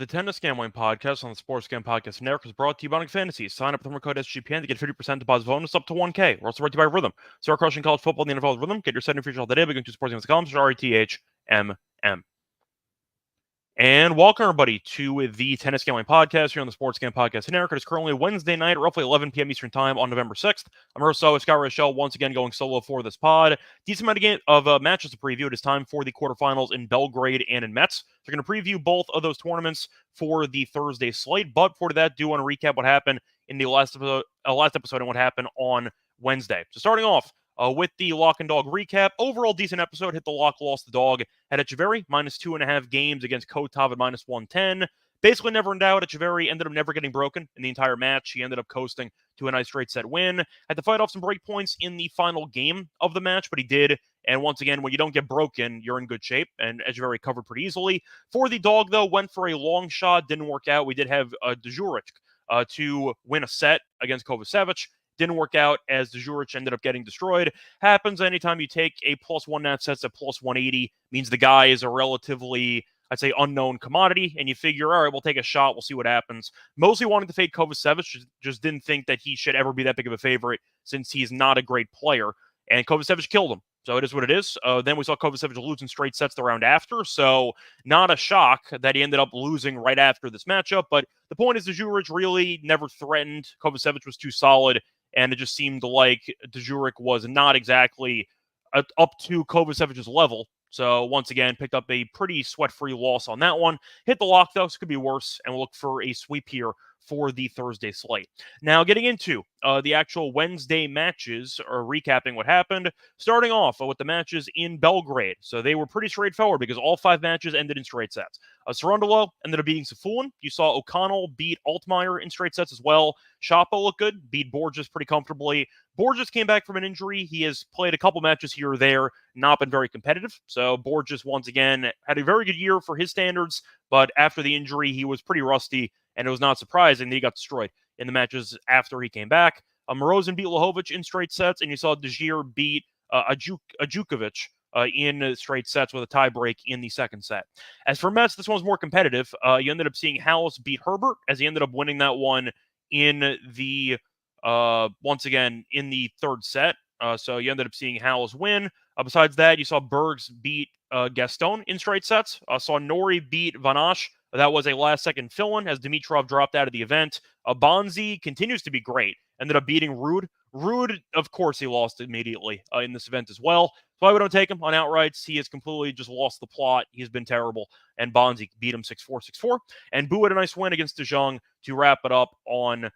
The Tennis Gambling Podcast on the Sports Gambling Podcast Network is brought to you by Onyx Fantasy. Sign up with the promo code SGPN to get 50% deposit bonus up to $1K. We're also brought to you by Rhythm. Start crushing college football in the NFL with Rhythm. Get your setting future all today by going to sportsgames.com/RETHMM. And welcome, everybody, to the Tennis Gambling Podcast here on the Sports Gambling Podcast Network. It is currently Wednesday night, roughly 11 p.m. Eastern Time on November 6th. I'm your host, Scott Reichel, once again going solo for this pod. Decent amount of matches to preview. It is time for the quarterfinals in Belgrade and in Metz. So we're going to preview both of those tournaments for the Thursday slate. But before that, do want to recap what happened in the last episode and what happened on Wednesday. So starting off, with the lock and dog recap, overall decent episode. Hit the lock, lost the dog. Had Echeverry -2.5 games against Kotov at -110. Basically never in doubt. Echeverry ended up never getting broken in the entire match. He ended up coasting to a nice straight set win. Had to fight off some break points in the final game of the match, but he did. And once again, when you don't get broken, you're in good shape. And Echeverry covered pretty easily. For the dog, though, went for a long shot. Didn't work out. We did have Djuric to win a set against Kovacevic. Didn't work out as Djuric ended up getting destroyed. Happens anytime you take a +1 net sets at +180. Means the guy is a relatively, I'd say, unknown commodity. And you figure, all right, we'll take a shot. We'll see what happens. Mostly wanting to fade Kovacevic. Just didn't think that he should ever be that big of a favorite since he's not a great player. And Kovacevic killed him. So it is what it is. Then we saw Kovacevic lose in straight sets the round after. So not a shock that he ended up losing right after this matchup. But the point is, Djuric really never threatened. Kovacevic was too solid. And it just seemed like Djuric was not exactly up to Kovacevic's level. So once again, picked up a pretty sweat-free loss on that one. Hit the lock, though, so it could be worse. And we'll look for a sweep here for the Thursday slate. Now, getting into the actual Wednesday matches, or recapping what happened, starting off with the matches in Belgrade. So they were pretty straightforward because all 5 matches ended in straight sets. Cerundolo ended up beating Safulin. You saw O'Connell beat Altmaier in straight sets as well. Shapo looked good, beat Borges pretty comfortably. Borges came back from an injury. He has played a couple matches here or there, not been very competitive. So Borges, once again, had a very good year for his standards, but after the injury, he was pretty rusty, and it was not surprising that he got destroyed in the matches after he came back. Morozin beat Lajovic in straight sets, and you saw Degir beat Ajukovic in straight sets with a tiebreak in the second set. As for Metz, this one was more competitive. You ended up seeing Hallis beat Herbert, as he ended up winning that one in the, once again, in the third set. So you ended up seeing Hallis win. Besides that, you saw Bergs beat Gaston in straight sets. Saw Nori beat Vanache. That was a last-second fill-in as Dimitrov dropped out of the event. Bonzi continues to be great. Ended up beating Ruud. Ruud, of course, he lost immediately in this event as well. So I would don't take him on outrights. He has completely just lost the plot. He's been terrible. And Bonzi beat him 6-4, 6-4. And Bu had a nice win against De Jong to wrap it up on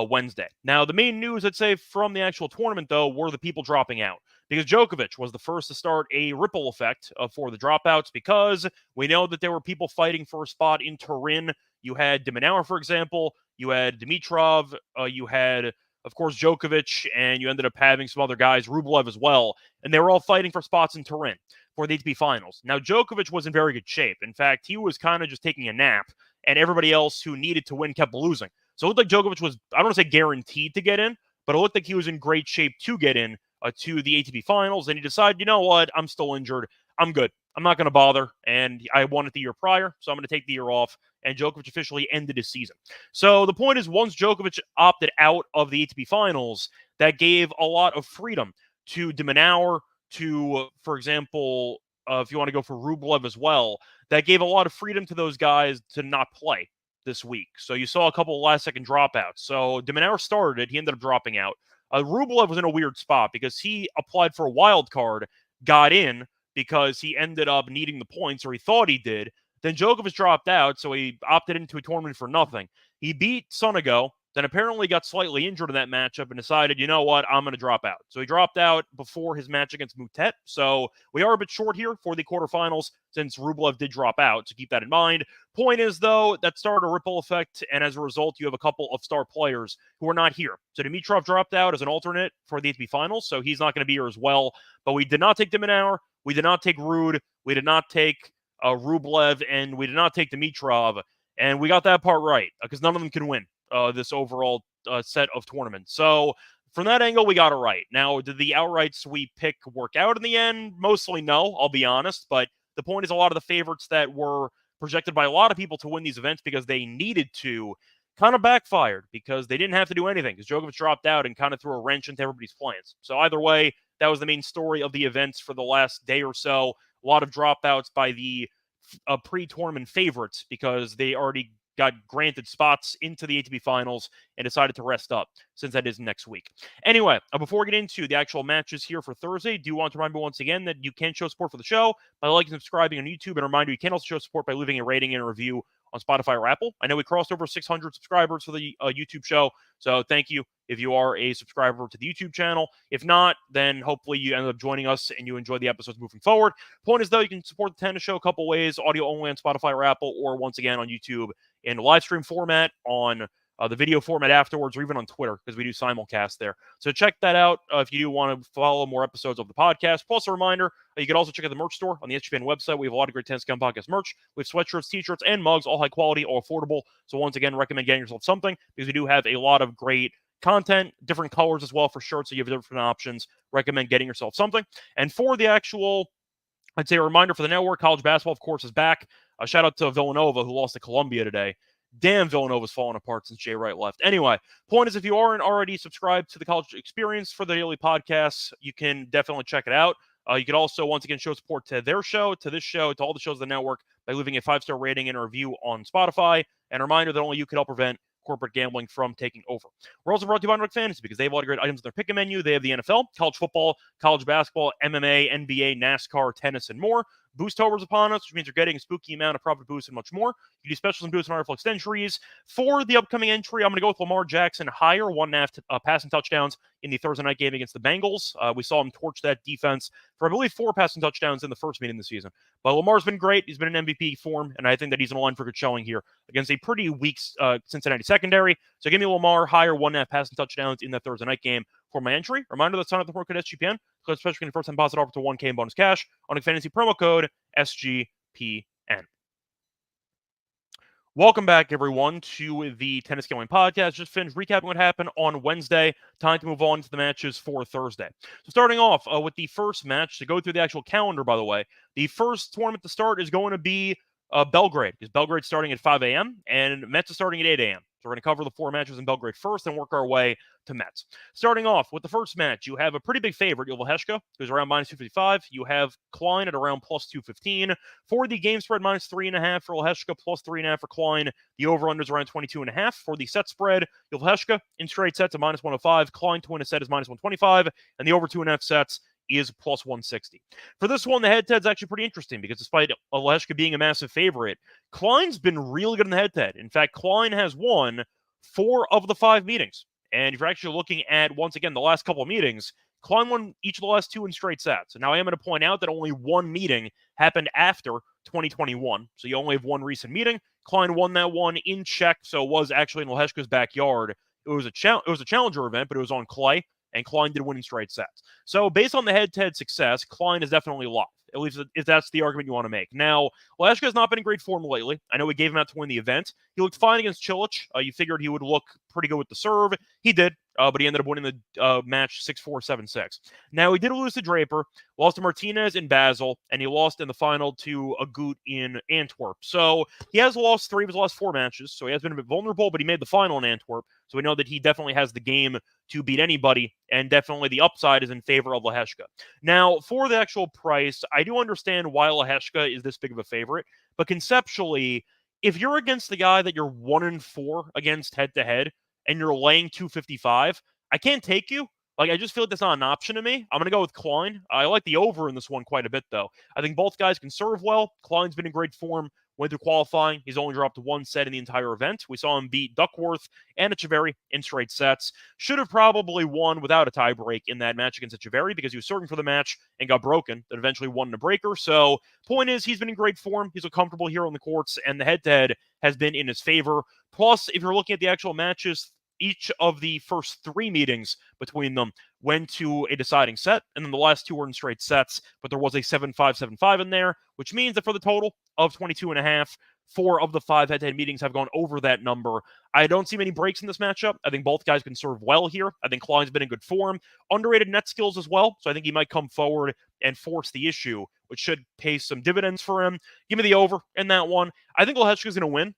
Wednesday. Now, the main news, I'd say, from the actual tournament, though, were the people dropping out. Because Djokovic was the first to start a ripple effect for the dropouts, because we know that there were people fighting for a spot in Turin. You had de Minaur, for example. You had Dimitrov. You had, of course, Djokovic. And you ended up having some other guys, Rublev as well. And they were all fighting for spots in Turin for the ATP Finals. Now, Djokovic was in very good shape. In fact, he was kind of just taking a nap. And everybody else who needed to win kept losing. So it looked like Djokovic was, I don't want to say guaranteed to get in, but it looked like he was in great shape to get in to the ATP Finals. And he decided, you know what, I'm still injured. I'm good. I'm not going to bother. And I won it the year prior, so I'm going to take the year off. And Djokovic officially ended his season. So the point is, once Djokovic opted out of the ATP Finals, that gave a lot of freedom to de Minaur, to, for example, if you want to go for Rublev as well, that gave a lot of freedom to those guys to not play this week. So you saw a couple of last-second dropouts. So de Minaur started. He ended up dropping out. Rublev was in a weird spot because he applied for a wild card, got in because he ended up needing the points, or he thought he did. Then Djokovic dropped out, so he opted into a tournament for nothing. He beat Sonego, then apparently got slightly injured in that matchup and decided, you know what, I'm going to drop out. So he dropped out before his match against Moutet. So we are a bit short here for the quarterfinals since Rublev did drop out, so keep that in mind. Point is, though, that started a ripple effect, and as a result, you have a couple of star players who are not here. So Dimitrov dropped out as an alternate for the ATP Finals, so he's not going to be here as well. But we did not take de Minaur, we did not take Ruud, we did not take Rublev, and we did not take Dimitrov, and we got that part right, because none of them can win this overall set of tournaments. So from that angle, we got it right. Now, did the outrights we pick work out in the end? Mostly no, I'll be honest, but the point is a lot of the favorites that were projected by a lot of people to win these events because they needed to, kind of backfired because they didn't have to do anything because Djokovic dropped out and kind of threw a wrench into everybody's plans. So either way, that was the main story of the events for the last day or so. A lot of dropouts by the pre-tournament favorites because they already got granted spots into the ATP finals and decided to rest up since that is next week. Anyway, before we get into the actual matches here for Thursday, do want to remind you once again that you can show support for the show by liking and subscribing on YouTube, and remind you can also show support by leaving a rating and a review on Spotify or Apple. I know we crossed over 600 subscribers for the YouTube show, so thank you if you are a subscriber to the YouTube channel. If not, then hopefully you end up joining us and you enjoy the episodes moving forward. Point is, though, you can support the tennis show a couple ways: audio only on Spotify or Apple, or once again on YouTube in live stream format, on the video format afterwards, or even on Twitter, because we do simulcast there. So check that out if you do want to follow more episodes of the podcast. Plus, a reminder, you can also check out the merch store on the SGPN website. We have a lot of great Tennis Scum podcast merch. We have sweatshirts, t-shirts, and mugs, all high quality, all affordable. So once again, recommend getting yourself something, because we do have a lot of great content, different colors as well for shirts, so you have different options. Recommend getting yourself something. And for the actual, I'd say a reminder for the network, college basketball, of course, is back. A shout out to Villanova, who lost to Columbia today. Damn, Villanova's fallen apart since Jay Wright left. Anyway, point is, if you aren't already subscribed to the College Experience for the daily podcasts, you can definitely check it out. You can also, once again, show support to their show, to this show, to all the shows of the network by leaving a 5-star rating and a review on Spotify. And a reminder that only you can help prevent corporate gambling from taking over. We're also brought to you by Nordic Fantasy because they have a lot of great items in their pick-a menu. They have the NFL, college football, college basketball, MMA, NBA, NASCAR, tennis, and more. Boosttober is upon us, which means you're getting a spooky amount of profit boost and much more. You do specials and boosts on Reflex entries. For the upcoming entry, I'm going to go with Lamar Jackson higher, 1.5 passing touchdowns in the Thursday night game against the Bengals. We saw him torch that defense for, I believe, 4 passing touchdowns in the first meeting of the season. But Lamar's been great. He's been in MVP form, and I think that he's in line for good showing here against a pretty weak Cincinnati secondary. So give me Lamar higher, 1.5 passing touchdowns in that Thursday night game for my entry. Reminder that sign up the promo code SGPN, especially in first time deposit offer to 1K in bonus cash on a fantasy promo code SGPN. Welcome back, everyone, to the Tennis Gambling Podcast. Just finished recapping what happened on Wednesday. Time to move on to the matches for Thursday. So starting off with the first match, to go through the actual calendar, by the way, the first tournament to start is going to be Belgrade, because Belgrade's starting at 5 a.m. and Metz is starting at 8 a.m. So we're going to cover the 4 matches in Belgrade first and work our way to Metz. Starting off with the first match, you have a pretty big favorite, Heshka, who's around minus 255. You have Klein at around plus 215. For the game spread, minus 3.5 for Heshka, plus 3.5 for Klein. The over-under is around 22.5. For the set spread, Heshka in straight sets at minus 105. Klein to win a set is minus 125. And the over 2.5 sets is plus 160. For this one, the head-to-head's actually pretty interesting because despite Oleshka being a massive favorite, Klein's been really good in the head-to-head. In fact, Klein has won 4 of the 5 meetings. And if you're actually looking at, once again, the last couple of meetings, Klein won each of the last 2 in straight sets. And now I am going to point out that only 1 meeting happened after 2021. So you only have 1 recent meeting. Klein won that one in Czech, so it was actually in Oleshka's backyard. It was a challenger event, but it was on clay. And Klein did win in straight sets. So based on the head-to-head success, Klein is definitely locked, at least if that's the argument you want to make. Now, Lashka has not been in great form lately. I know we gave him out to win the event. He looked fine against Cilic. You figured he would look pretty good with the serve. He did, but he ended up winning the match 6-4, 7-6. Now, he did lose to Draper, lost to Martinez in Basel, and he lost in the final to Agut in Antwerp. So he has lost 3 of his last 4 matches, so he has been a bit vulnerable, but he made the final in Antwerp. So we know that he definitely has the game to beat anybody, and definitely the upside is in favor of Leheshka. Now, for the actual price, I do understand why Leheshka is this big of a favorite, but conceptually, if you're against the guy that you're 1-4 against head-to-head, and you're laying 255, I can't take you. Like, I just feel like that's not an option to me. I'm going to go with Klein. I like the over in this one quite a bit, though. I think both guys can serve well. Klein's been in great form. Went through qualifying. He's only dropped 1 set in the entire event. We saw him beat Duckworth and Echeverry in straight sets. Should have probably won without a tiebreak in that match against Echeverry because he was serving for the match and got broken, then eventually won in a breaker. So, point is, he's been in great form. He's comfortable here on the courts, and the head-to-head has been in his favor. Plus, if you're looking at the actual matches, each of the first 3 meetings between them went to a deciding set, and then the last 2 were in straight sets, but there was a 7-5, 7-5 in there, which means that for the total of 22.5 4 of the 5 head-to-head meetings have gone over that number. I don't see many breaks in this matchup. I think both guys can serve well here. I think Klein's been in good form. Underrated net skills as well, so I think he might come forward and force the issue, which should pay some dividends for him. Give me the over in that one. I think Lehechka's going to win.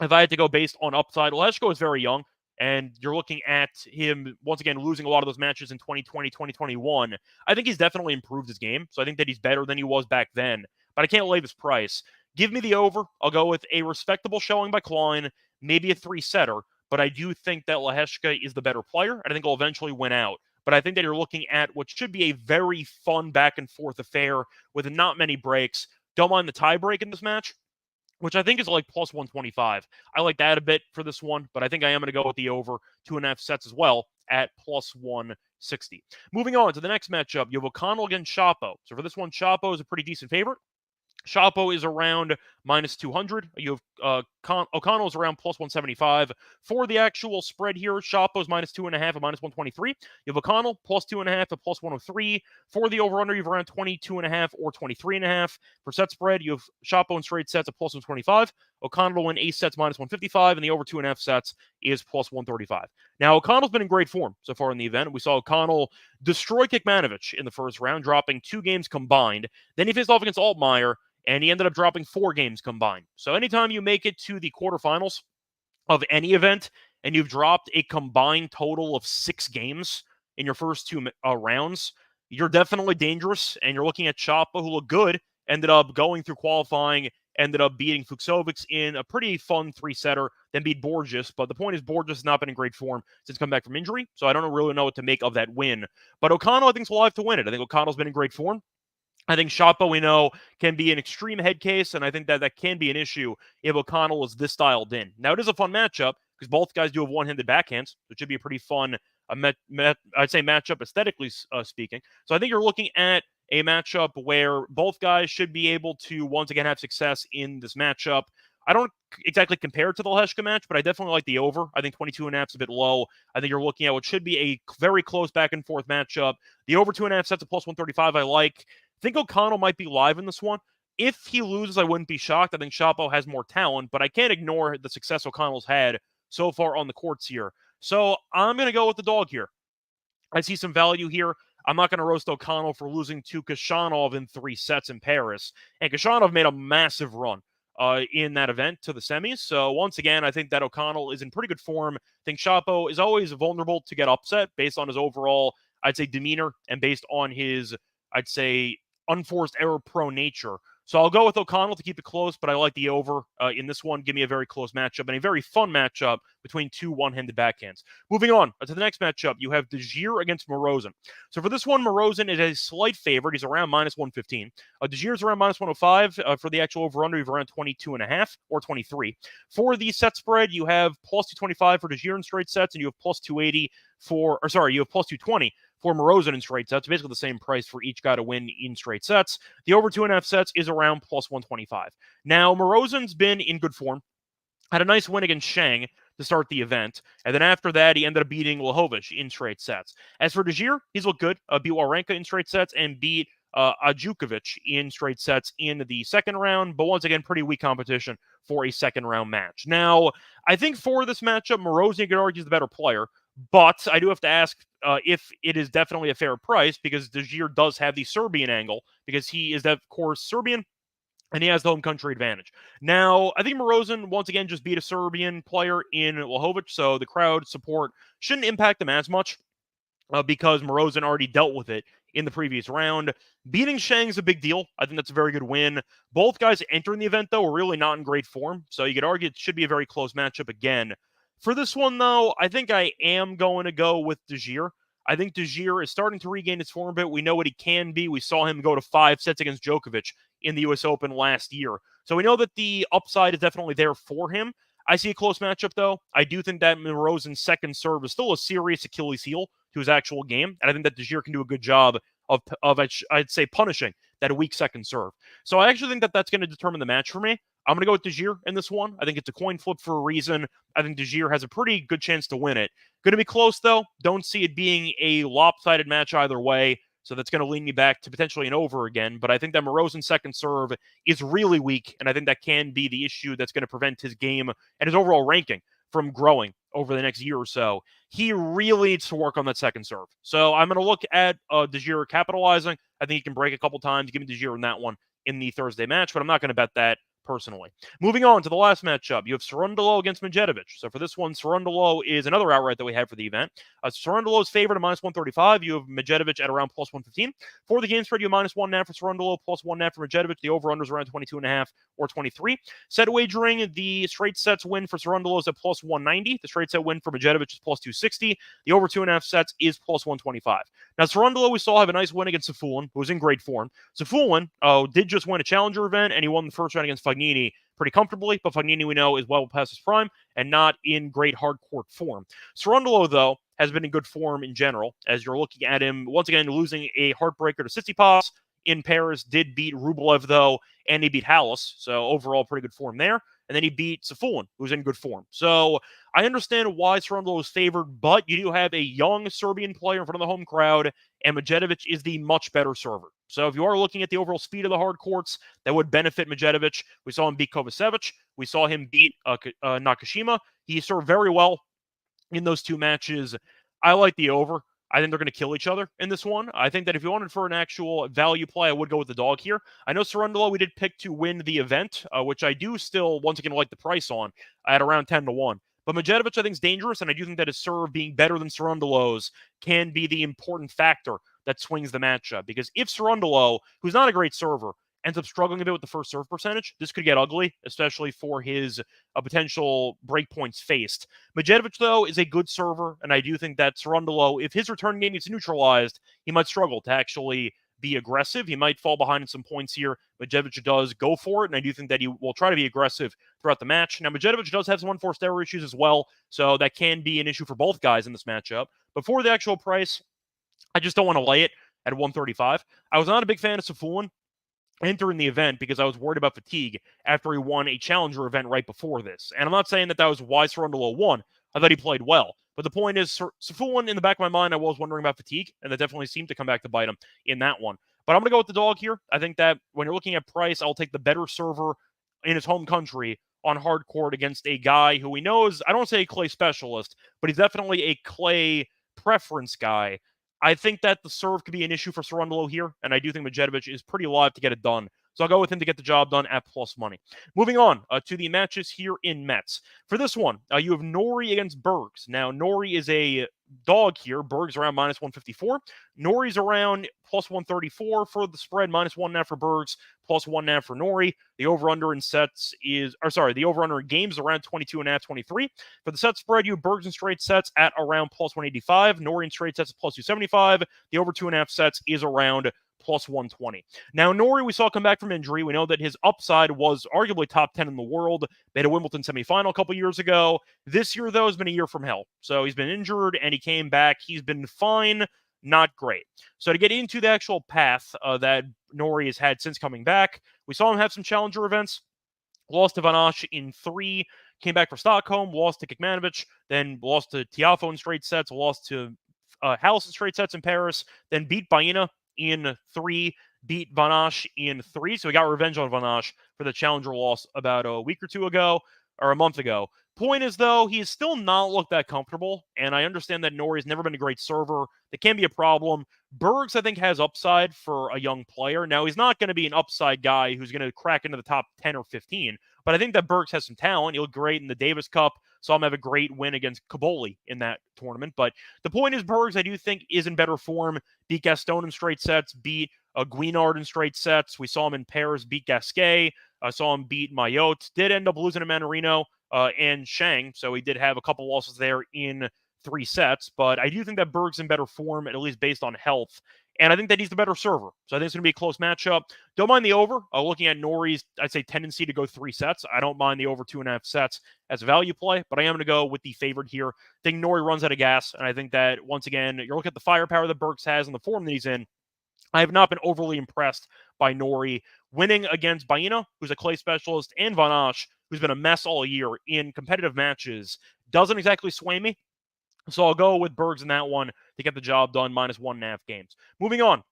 If I had to go based on upside, Lehechka is very young, and you're looking at him, once again, losing a lot of those matches in 2020, 2021. I think he's definitely improved his game, so I think that he's better than he was back then, but I can't lay this price. Give me the over. I'll go with a respectable showing by Klein, maybe a 3-setter, but I do think that Lehechka is the better player, and I think he'll eventually win out. But I think that you're looking at what should be a very fun back-and-forth affair with not many breaks. Don't mind the tie break in this match, which I think is like plus 125. I like that a bit for this one, but I think I am going to go with the over 2.5 sets as well at plus 160. Moving on to the next matchup, you have O'Connell against Shapo. So for this one, Shapo is a pretty decent favorite. Shapo is around minus 200. You have O'Connell is around plus 175. For the actual spread here, Shapo's minus 2.5 at minus 123. You have O'Connell plus 2.5 at plus 103. For the over-under, you have around 22.5 or 23.5. For set spread, you have Shapo in straight sets at plus 125. O'Connell will win ace sets minus 155, and the over 2.5 sets is plus 135. Now, O'Connell's been in great form so far in the event. We saw O'Connell destroy Kekmanovic in the first round, dropping 2 games combined. Then he faced off against Altmaier, and he ended up dropping 4 games combined. So anytime you make it to the quarterfinals of any event and you've dropped a combined total of 6 games in your first 2 rounds, you're definitely dangerous. And you're looking at Shapo, who looked good, ended up going through qualifying, ended up beating Fuchsovics in a pretty fun 3-setter, then beat Borges. But the point is, Borges has not been in great form since coming back from injury, so I don't really know what to make of that win. But O'Connell, I think, is alive to win it. I think O'Connell's been in great form. I think Shapo, we know, can be an extreme head case, and I think that can be an issue if O'Connell is this dialed in. Now, it is a fun matchup because both guys do have one-handed backhands, so it should be a pretty fun, I'd say, matchup aesthetically speaking. So I think you're looking at a matchup where both guys should be able to, once again, have success in this matchup. I don't exactly compare it to the Lehechka match, but I definitely like the over. I think 22.5 is a bit low. I think you're looking at what should be a very close back-and-forth matchup. The over 2.5 sets at plus 135 I like. I think O'Connell might be live in this one. If he loses, I wouldn't be shocked. I think Shapo has more talent, but I can't ignore the success O'Connell's had so far on the courts here. So I'm going to go with the dog here. I see some value here. I'm not going to roast O'Connell for losing to Kashanov in 3 sets in Paris. And Kashanov made a massive run in that event to the semis. So once again, I think that O'Connell is in pretty good form. I think Shapo is always vulnerable to get upset based on his overall, I'd say, demeanor and based on his, I'd say, unforced error-prone nature. So I'll go with O'Connell to keep it close, but I like the over in this one. Give me a very close matchup and a very fun matchup between 2 one-handed backhands. Moving on to the next matchup, you have Desir against Morozin. So for this one, Morozin is a slight favorite. He's around minus 115. Desir's around minus 105. For the actual over-under, you have around 22.5 or 23. For the set spread, you have plus 225 for Desir in straight sets, and you have plus 280 you have plus 220 for Morozin in straight sets. Basically the same price for each guy to win in straight sets. The over 2.5 sets is around plus 125. Now, Morozin's been in good form. Had a nice win against Shang to start the event. And then after that, he ended up beating Lajovic in straight sets. As for Desir, he's looked good. Beat Wawrinka in straight sets and beat Ajukovic in straight sets in the second round. But once again, pretty weak competition for a second round match. Now, I think for this matchup, Morozin, you could argue, is the better player. But I do have to ask if it is definitely a fair price, because Desir does have the Serbian angle, because he is, of course, Serbian, and he has the home country advantage. Now, I think Morozin, once again, just beat a Serbian player in Lajovic, so the crowd support shouldn't impact him as much because Morozin already dealt with it in the previous round. Beating Shang's a big deal. I think that's a very good win. Both guys entering the event, though, are really not in great form, so you could argue it should be a very close matchup again. For this one, though, I think I am going to go with Desir. I think Desir is starting to regain his form a bit. We know what he can be. We saw him go to 5 sets against Djokovic in the U.S. Open last year. So we know that the upside is definitely there for him. I see a close matchup, though. I do think that Morozin's second serve is still a serious Achilles heel to his actual game, and I think that Desir can do a good job of I'd say, punishing that weak second serve. So I actually think that that's going to determine the match for me. I'm going to go with Desir in this one. I think it's a coin flip for a reason. I think Desir has a pretty good chance to win it. Going to be close, though. Don't see it being a lopsided match either way. So that's going to lean me back to potentially an over again. But I think that Morozo's second serve is really weak, and I think that can be the issue that's going to prevent his game and his overall ranking from growing over the next year or so. He really needs to work on that second serve. So I'm going to look at Desir capitalizing. I think he can break a couple times. Give me Desir in that one in the Thursday match, but I'm not going to bet that personally. Moving on to the last matchup, you have Cerundolo against Medjedovic. So for this one, Cerundolo is another outright that we have for the event. Cerundolo is favored at -135. You have Medjedovic at around +115. For the game spread, you have -1.5 for Cerundolo, +1.5 for Medjedovic. The over-under is around 22.5 or 23. Set wagering, the straight sets win for Cerundolo is at +190. The straight set win for Medjedovic is +260. The over 2.5 sets is +125. Now, Cerundolo, we saw have a nice win against Safulin, who was in great form. Safulin did just win a challenger event, and he won the first round against Fognini pretty comfortably, but Fognini, we know, is well past his prime and not in great hard court form. Cerundolo, though, has been in good form in general, as you're looking at him, once again, losing a heartbreaker to Tsitsipas in Paris, did beat Rublev, though, and he beat Hallis, so overall pretty good form there. And then he beat Safulin, who's in good form. So I understand why Cerundolo is favored, but you do have a young Serbian player in front of the home crowd, and Medjedovic is the much better server. So if you are looking at the overall speed of the hard courts, that would benefit Medjedovic. We saw him beat Kovacevic. We saw him beat Nakashima. He served very well in those two matches. I like the over. I think they're going to kill each other in this one. I think that if you wanted for an actual value play, I would go with the dog here. I know Cerundolo we did pick to win the event, which I do still, once again, like the price on at around 10-1. But Medjedovic, I think, is dangerous, and I do think that his serve being better than Cerundolo's can be the important factor that swings the matchup. Because if Cerundolo, who's not a great server, ends up struggling a bit with the first serve percentage, this could get ugly, especially for his potential breakpoints faced. Medjedovic, though, is a good server, and I do think that Cerundolo, if his return game gets neutralized, he might struggle to actually be aggressive. He might fall behind in some points here. Medjedovic does go for it, and I do think that he will try to be aggressive throughout the match. Now, Medjedovic does have some unforced error issues as well, so that can be an issue for both guys in this matchup. But for the actual price, I just don't want to lay it at 135. I was not a big fan of Safulin entering the event because I was worried about fatigue after he won a challenger event right before this. And I'm not saying that that was why Cerundolo won. I thought he played well. But the point is, Safulin, in the back of my mind, I was wondering about fatigue, and that definitely seemed to come back to bite him in that one. But I'm going to go with the dog here. I think that when you're looking at price, I'll take the better server in his home country on hard court against a guy who we know is, I don't want to say a clay specialist, but he's definitely a clay preference guy. I think that the serve could be an issue for Cerundolo here, and I do think Medjedovic is pretty live to get it done. So I'll go with him to get the job done at plus money. Moving on to the matches here in Metz. For this one, you have Norrie against Bergs. Now, Norrie is a dog here. Bergs around -154. Norrie's around +134 for the spread, -1.5 for Bergs, +1.5 for Norrie. The over-under in sets is, the over-under in games around 22.5, 23. For the set spread, you have Bergs in straight sets at around +185. Norrie in straight sets at +275. The over 2.5 sets is around +120. Now, Norrie, we saw come back from injury. We know that his upside was arguably top 10 in the world. They had a Wimbledon semifinal a couple years ago. This year, though, has been a year from hell. So he's been injured, and he came back. He's been fine, not great. So to get into the actual path that Norrie has had since coming back, we saw him have some challenger events. Lost to Van Asch in 3, came back for Stockholm, lost to Kekmanovic, then lost to Tiafoe in straight sets, lost to Hallis in straight sets in Paris, then beat Baena in 3, beat Van Asch in 3. So he got revenge on Van Asch for the challenger loss about a week or two ago, or a month ago. Point is, though, he's still not looked that comfortable, and I understand that Norrie's never been a great server. That can be a problem. Bergs, I think, has upside for a young player. Now, he's not going to be an upside guy who's going to crack into the top 10 or 15, but I think that Bergs has some talent. He looked great in the Davis Cup. Saw him have a great win against Caboli in that tournament. But the point is, Bergs, I do think, is in better form. Beat Gaston in straight sets, beat Guinard in straight sets. We saw him in Paris beat Gasquet. I saw him beat Mayotte. Did end up losing to Manarino and Shang, so he did have a couple losses there in 3 sets. But I do think that Berg's in better form, at least based on health. And I think that he's the better server. So I think it's going to be a close matchup. Don't mind the over. Looking at Norrie's, I'd say, tendency to go 3 sets. I don't mind the over 2.5 sets as a value play, but I am going to go with the favorite here. I think Norrie runs out of gas, and I think that, once again, you're looking at the firepower that Bergs has and the form that he's in. I have not been overly impressed by Norrie winning against Baena, who's a clay specialist, and Van Asch, who's been a mess all year in competitive matches. Doesn't exactly sway me. So I'll go with Bergs in that one to get the job done, -1.5 games. Moving on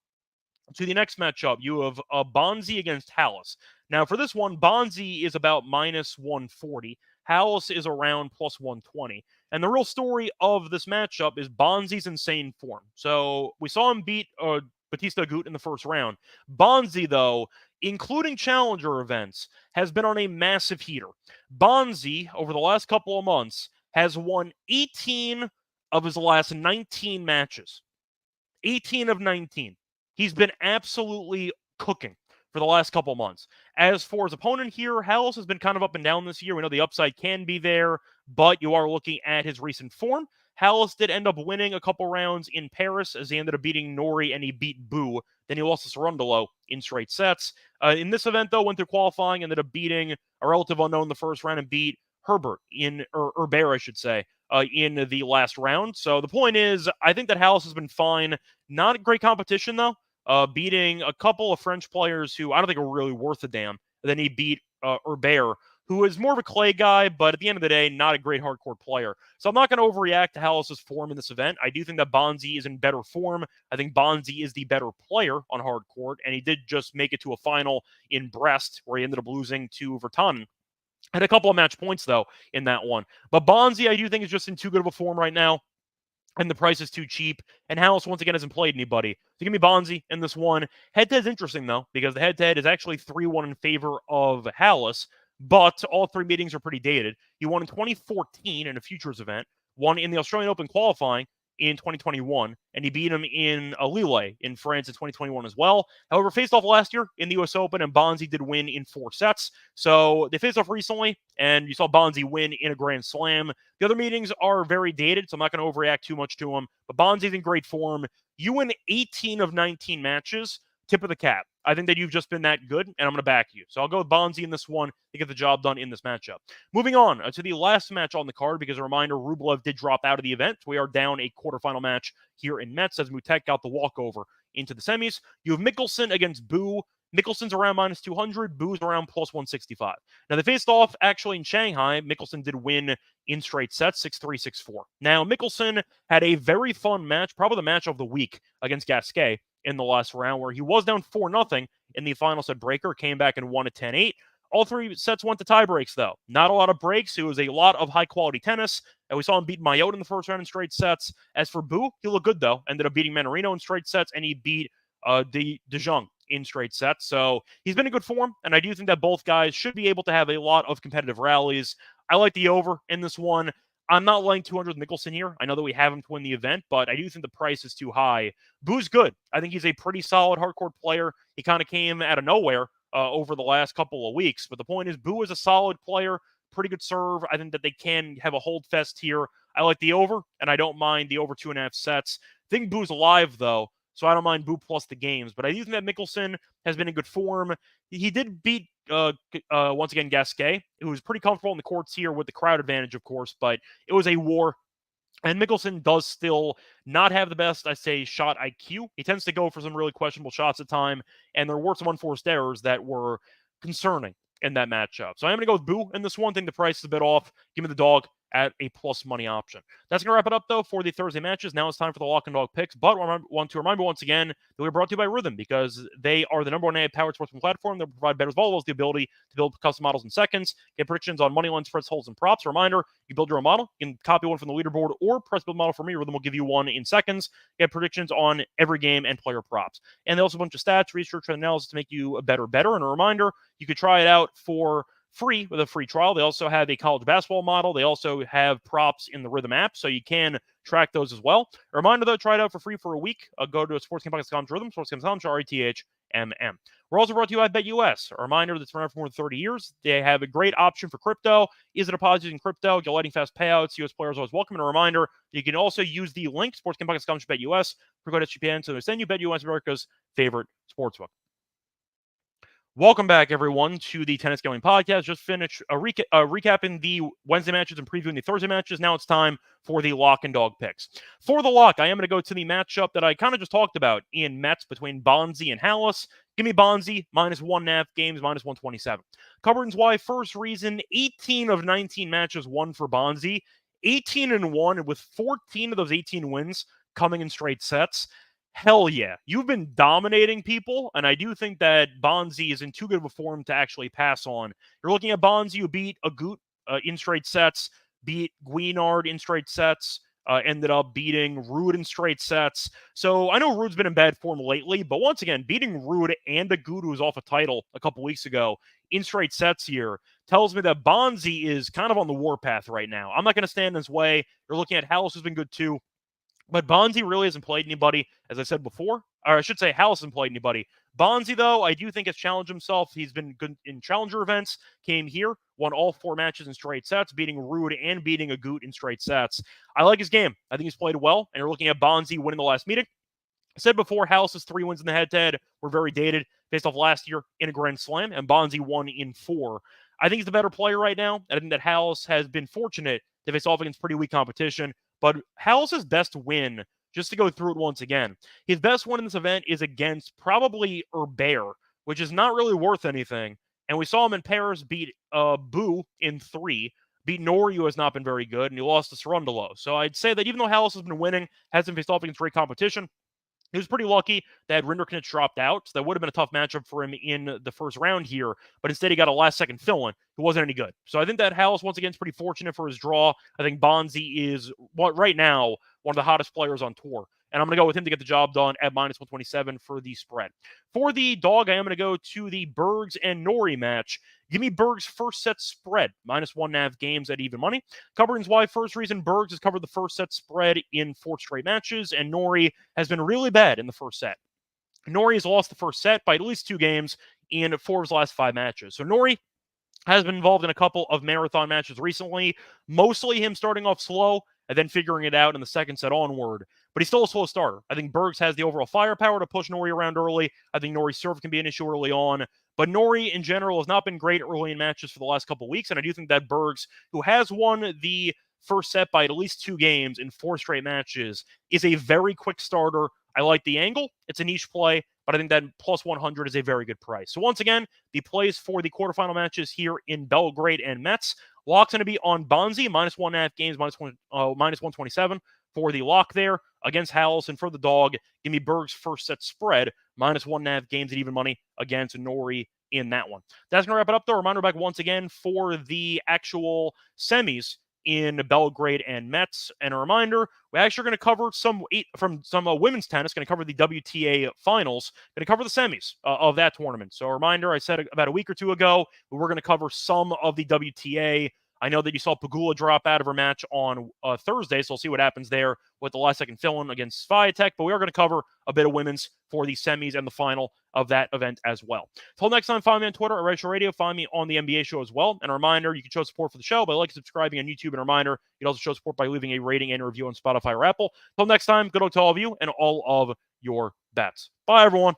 To the next matchup, you have Bonzi against Hallis. Now, for this one, Bonzi is about minus 140. Hallis is around plus 120. And the real story of this matchup is Bonzi's insane form. So we saw him beat Batista Agut in the first round. Bonzi, though, including challenger events, has been on a massive heater. Bonzi, over the last couple of months, has won 18 of his last 19 matches. 18 of 19. He's been absolutely cooking for the last couple months. As for his opponent here, Hallis has been kind of up and down this year. We know the upside can be there, but you are looking at his recent form. Hallis did end up winning a couple rounds in Paris as he ended up beating Nori and he beat Boo. Then he lost to Sarundalo in straight sets. In this event, though, went through qualifying, ended up beating a relative unknown in the first round and beat Herbert or Herbert, I should say, in the last round. So the point is, I think that Hallis has been fine. Not great competition, though. Beating a couple of French players who I don't think are really worth a damn. Then he beat Herbert, who is more of a clay guy, but at the end of the day, not a great hardcourt player. So I'm not going to overreact to Hallis' form in this event. I do think that Bonzi is in better form. I think Bonzi is the better player on hardcourt, and he did just make it to a final in Brest, where he ended up losing to Vertanen. Had a couple of match points, though, in that one. But Bonzi, I do think, is just in too good of a form right now. And the price is too cheap. And Hallis, once again, hasn't played anybody. So give me Bonzi in this one. Head-to-head's interesting, though, because the head-to-head is actually 3-1 in favor of Hallis, but all three meetings are pretty dated. He won in 2014 in a Futures event, won in the Australian Open qualifying in 2021, and he beat him in Lille in France in 2021 as well. However, faced off last year in the US Open, and Bonzi did win in 4 sets. So they faced off recently, and you saw Bonzi win in a Grand Slam. The other meetings are very dated, so I'm not going to overreact too much to him. But Bonzi's in great form. You win 18 of 19 matches, tip of the cap. I think that you've just been that good, and I'm going to back you. So I'll go with Bonzi in this one to get the job done in this matchup. Moving on to the last match on the card, because a reminder, Rublev did drop out of the event. We are down a quarterfinal match here in Metz as Mutek got the walkover into the semis. You have Mickelson against Boo. Mickelson's around minus 200. Boo's around plus 165. Now, they faced off actually in Shanghai. Mickelson did win in straight sets, 6-3, 6-4. Now, Mickelson had a very fun match, probably the match of the week against Gasquet in the last round, where he was down 4-0 in the final set breaker, came back and won at 10-8. All 3 sets went to tie breaks, though. Not a lot of breaks. It was a lot of high-quality tennis. And we saw him beat Mayotte in the first round in straight sets. As for Boo, he looked good, though. Ended up beating Manarino in straight sets, and he beat De Jong in straight sets. So he's been in good form, and I do think that both guys should be able to have a lot of competitive rallies. I like the over in this one. I'm not laying 200 with Mickelson here. I know that we have him to win the event, but I do think the price is too high. Boo's good. I think he's a pretty solid hardcourt player. He kind of came out of nowhere over the last couple of weeks. But the point is, Boo is a solid player, pretty good serve. I think that they can have a hold fest here. I like the over, and I don't mind the over 2.5 sets. I think Boo's alive, though, so I don't mind Boo plus the games. But I do think that Mickelson has been in good form. He did beat, once again, Gasquet, who was pretty comfortable in the courts here with the crowd advantage, of course, but it was a war. And Mickelson does still not have the best, I say, shot IQ. He tends to go for some really questionable shots at time, and there were some unforced errors that were concerning in that matchup. So I'm going to go with Boo in this one. Thing the price is a bit off. Give me the dog at a plus money option. That's going to wrap it up, though, for the Thursday matches. Now it's time for the lock and dog picks. But I want to remind you once again that we're brought to you by Rhythm, because they are the #1 AI powered sportsman platform that will provide bettors of all levels the ability to build custom models in seconds, get predictions on money line spreads, holds, and props. A reminder, you build your own model. You can copy one from the leaderboard or press build model for me. Rhythm will give you one in seconds. Get predictions on every game and player props. And they also have a bunch of stats, research, and analysis to make you a better. And a reminder, you could try it out for free with a free trial. They also have a college basketball model. They also have props in the Rhythm app, so you can track those as well. A reminder, though, try it out for free for a week. Go to sportsgamepodcast.com to Rhythm, sportsgamepodcast.com, RETHMM. We're also brought to you by BetUS. A reminder that's been around for more than 30 years. They have a great option for crypto. Easy deposits using crypto. Get lightning fast payouts. US players always welcome. And a reminder, you can also use the link, sportsgamepodcast.com to BetUS, for go to SGPN, so they send you BetUS, America's favorite sportsbook. Welcome back, everyone, to the Tennis Gambling Podcast. Just finished recapping the Wednesday matches and previewing the Thursday matches. Now it's time for the lock and dog picks. For the lock, I am going to go to the matchup that I kind of just talked about in Metz between Bonzi and Hallis. Give me Bonzi, minus 1.5 games, minus 127. Cupboards why? First reason, 18 of 19 matches won for Bonzi. 18-1, with 14 of those 18 wins coming in straight sets. Hell yeah. You've been dominating people, and I do think that Bonzi is in too good of a form to actually pass on. You're looking at Bonzi, who beat Agut in straight sets, beat Guinard in straight sets, ended up beating Ruud in straight sets. So I know Ruud's been in bad form lately, but once again, beating Ruud and Agut, who was off a title a couple weeks ago, in straight sets here tells me that Bonzi is kind of on the warpath right now. I'm not going to stand in his way. You're looking at Hallis, who's been good too. But Bonzi really hasn't played anybody, as I said before. Or I should say, Hallis hasn't played anybody. Bonzi, though, I do think has challenged himself. He's been good in challenger events. Came here, won all 4 matches in straight sets, beating Ruud and beating Agut in straight sets. I like his game. I think he's played well. And you're looking at Bonzi winning the last meeting. I said before, Hallis's 3 wins in the head-to-head were very dated based off last year in a Grand Slam, and Bonzi won in 4. I think he's the better player right now. I think that Hallis has been fortunate to face off against pretty weak competition. But Hallis's best win, just to go through it once again, his best win in this event is against probably Herbert, which is not really worth anything. And we saw him in Paris beat Boo in 3, beat Nori, who has not been very good, and he lost to Sarundalo. So I'd say that even though Hallis has been winning, hasn't faced off against great competition, he was pretty lucky that Rinderknech dropped out, so that would have been a tough matchup for him in the first round here, but instead he got a last-second fill-in who wasn't any good. So I think that Hallis, once again, is pretty fortunate for his draw. I think Bonzi is, right now, one of the hottest players on tour. And I'm going to go with him to get the job done at minus 127 for the spread. For the dog, I am going to go to the Bergs and Nori match. Give me Bergs' first set spread, minus 1.5 games at even money. Covering why. First reason, Bergs has covered the first set spread in 4 straight matches, and Nori has been really bad in the first set. Nori has lost the first set by at least 2 games in 4 of his last 5 matches. So Nori has been involved in a couple of marathon matches recently, mostly him starting off slow and then figuring it out in the second set onward. But he's still a slow starter. I think Bergs has the overall firepower to push Nori around early. I think Nori's serve can be an issue early on. But Nori, in general, has not been great early in matches for the last couple of weeks. And I do think that Bergs, who has won the first set by at least 2 games in 4 straight matches, is a very quick starter. I like the angle. It's a niche play, but I think that plus 100 is a very good price. So once again, the plays for the quarterfinal matches here in Belgrade and Metz. Lock's going to be on Bonzi, minus 1.5 games, minus 127 for the lock there against Hallis. And for the dog, give me Berg's first set spread, minus 1.5 games at even money against Nori in that one. That's going to wrap it up, though. Reminder back once again for the actual semis in Belgrade and Metz. And a reminder, we're actually going to cover some women's tennis, going to cover the WTA finals, going to cover the semis of that tournament. So a reminder, I said about a week or 2 ago, we were going to cover some of the WTA. I know that you saw Pegula drop out of her match on Thursday, so we'll see what happens there with the last-second fill-in against Swiatek, but we are going to cover a bit of women's for the semis and the final of that event as well. Until next time, follow me on Twitter at Reichel Radio. Follow me on the NBA show as well. And a reminder, you can show support for the show by liking and subscribing on YouTube. And a reminder, you can also show support by leaving a rating and a review on Spotify or Apple. Until next time, good luck to all of you and all of your bets. Bye, everyone.